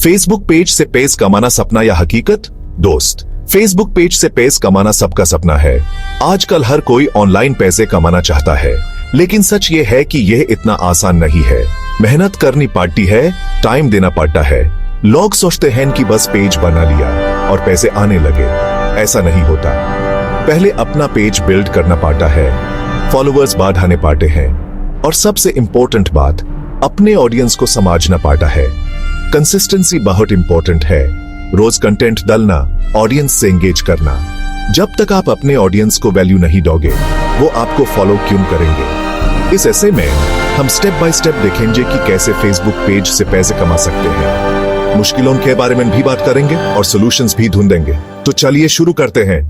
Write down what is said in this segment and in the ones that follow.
Facebook page से पैसे कमाना सपना या हकीकत? दोस्त, फेसबुक पेज से पैसे कमाना सबका सपना है। आजकल हर कोई ऑनलाइन पैसे कमाना चाहता है, लेकिन सच ये है कि यह इतना आसान नहीं है। मेहनत करनी पड़ती है, टाइम देना पड़ता है। लोग सोचते हैं कि बस पेज बना लिया और पैसे आने लगे। ऐसा नहीं होता। पहले अपना पेज बिल्ड करना पड़ता है, फॉलोअर्स बढ़ाने पड़ते हैं, और सबसे इंपॉर्टेंट बात, अपने ऑडियंस को समझना पड़ता है। कंसिस्टेंसी बहुत इंपॉर्टेंट है। रोज कंटेंट डालना, ऑडियंस से एंगेज करना। जब तक आप अपने ऑडियंस को वैल्यू नहीं दोगे, वो आपको फॉलो क्यों करेंगे? इस ऐसे में हम स्टेप बाय स्टेप देखेंगे कि कैसे फेसबुक पेज से पैसे कमा सकते हैं। मुश्किलों के बारे में भी बात करेंगे और सॉल्यूशंस भी ढूंढेंगे। तो चलिए शुरू करते हैं।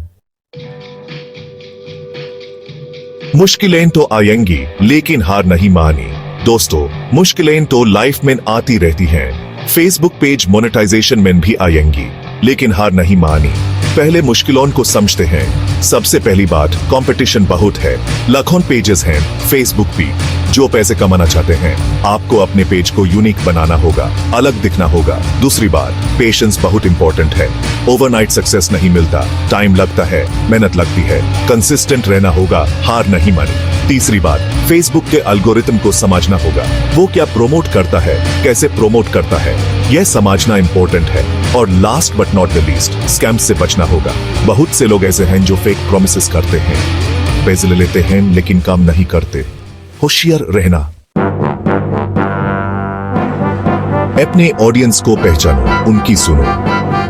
मुश्किलें तो आएंगी, लेकिन हार नहीं मानी। दोस्तों, मुश्किलें तो लाइफ में आती रहती हैं। फेसबुक पेज मोनेटाइजेशन में भी आएंगी, लेकिन हार नहीं मानी। पहले मुश्किलों को समझते हैं। सबसे पहली बात, कंपटीशन बहुत है। लाखों पेजेस हैं फेसबुक पे जो पैसे कमाना चाहते हैं। आपको अपने पेज को यूनिक बनाना होगा, अलग दिखना होगा। दूसरी बात, पेशेंस बहुत इंपॉर्टेंट है। ओवरनाइट सक्सेस नहीं मिलता, टाइम लगता है, मेहनत लगती है। कंसिस्टेंट रहना होगा, हार नहीं मानी। तीसरी बात, फेसबुक के एल्गोरिथम को समझना होगा। वो क्या प्रमोट करता है, कैसे प्रमोट करता है, यह समझना इंपॉर्टेंट है। और last but not the least, scam से बचना होगा। बहुत से लोग ऐसे हैं जो फेक प्रॉमिसेस करते हैं, पैसे ले लेते हैं लेकिन काम नहीं करते। होशियार रहना। अपने ऑडियंस को पहचानो, उनकी सुनो।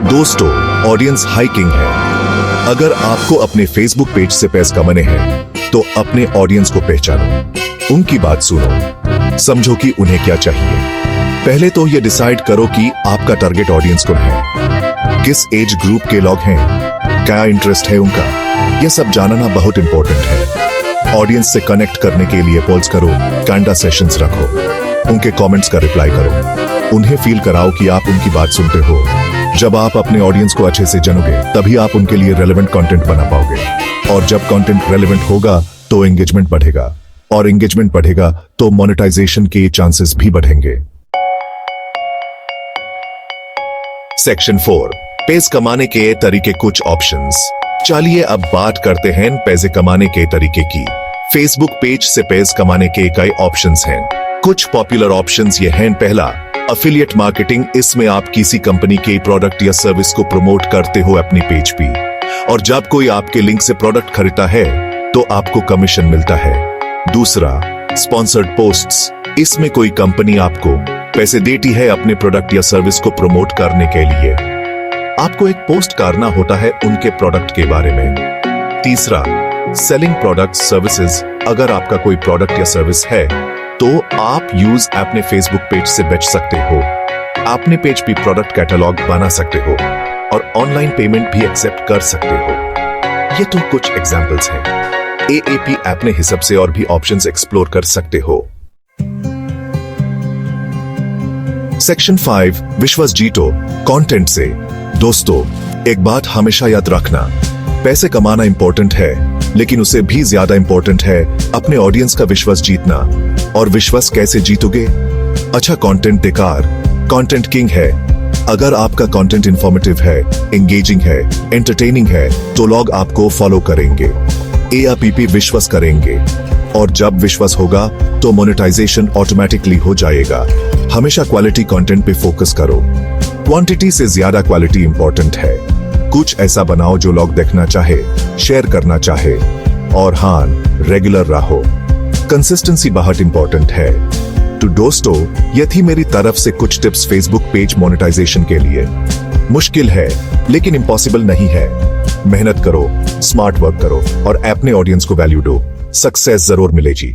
दोस्तों, ऑडियंस हाइकिंग है। अगर आपको अपने फेसबुक पेज से पैसे कमाने हैं, तो अपने ऑडियंस को पहचानो, उनकी बात सुनो, समझो कि उन्हें क्या चाहिए। पहले तो ये डिसाइड करो कि आपका टारगेट ऑडियंस कौन है, किस एज ग्रुप के लोग हैं, क्या इंटरेस्ट है उनका। यह सब जानना बहुत इंपॉर्टेंट है। ऑडियंस से कनेक्ट करने के लिए पोल्स करो, कैंडा सेशंस रखो, उनके कमेंट्स का रिप्लाई करो, उन्हें फील कराओ कि आप उनकी बात सुनते हो। जब आप अपने ऑडियंस को अच्छे से जानोगे, तभी आप उनके लिए रेलेवेंट कंटेंट बना पाओगे। और जब कंटेंट रेलेवेंट होगा तो एंगेजमेंट बढ़ेगा, और एंगेजमेंट बढ़ेगा तो मोनेटाइजेशन के चांसेस भी बढ़ेंगे। सेक्शन 4, पैसे कमाने के तरीके, कुछ ऑप्शंस। चलिए अब बात करते हैं पैसे कमाने के तरीके की। फेसबुक पेज से पैसे कमाने के कई ऑप्शंस हैं। कुछ पॉपुलर ऑप्शंस ये हैं। पहला, एफिलिएट मार्केटिंग। इसमें आप किसी कंपनी के प्रोडक्ट या सर्विस को प्रमोट करते हो अपनी पेज पे, और जब कोई आपके लिंक से प्रोडक्ट खरीदता है तो आपको कमीशन मिलता है। दूसरा, स्पॉन्सर्ड पोस्ट्स। इसमें कोई कंपनी आपको पैसे देती है अपने प्रोडक्ट या सर्विस को प्रमोट करने के लिए। आपको एक पोस्ट करना होता है उनके प्रोडक्ट के बारे में। तीसरा, सेलिंग प्रोडक्ट सर्विसेज। अगर आपका कोई प्रोडक्ट या सर्विस है तो आप यूज अपने फेसबुक पेज से बेच सकते हो। अपने पेज पे प्रोडक्ट कैटलॉग बना सकते हो और ऑनलाइन पेमेंट भी एक्सेप्ट कर सकते हो। ये तो कुछ एग्जांपल्स हैं। AAP अपने हिसाब से और भी ऑप्शंस एक्सप्लोर कर सकते हो। सेक्शन 5, विश्वास जीतो कंटेंट से। दोस्तों, एक बात हमेशा याद रखना, पैसे कमाना इंपॉर्टेंट है, लेकिन उसे भी ज्यादा इंपॉर्टेंट है अपने ऑडियंस का विश्वास जीतना। और विश्वास कैसे जीतोगे? अच्छा कंटेंट देकर। कंटेंट किंग है। अगर आपका कंटेंट इंफॉर्मेटिव है, एंगेजिंग है, एंटरटेनिंग है, तो लोग आपको फॉलो करेंगे, AAP विश्वास करेंगे, और जब विश्वास होगा तो मोनेटाइजेशन ऑटोमेटिकली हो जाएगा। हमेशा क्वालिटी कंटेंट पे फोकस करो। क्वांटिटी से ज्यादा क्वालिटी इंपॉर्टेंट है। कुछ ऐसा बनाओ जो लोग देखना चाहे, शेयर करना चाहे, और हाँ, रेगुलर रहो। कंसिस्टेंसी बहुत इंपॉर्टेंट है। तो दोस्तों, ये थी मेरी तरफ से कुछ टिप्स फेसबुक पेज मोनेटाइजेशन के लिए। मुश्किल है, लेकिन इम्पॉसिबल नहीं है। मेहनत करो, स्मार्ट वर्क करो, और अपने ऑडियंस को वैल्यू दो। सक्सेस जरूर मिलेगी।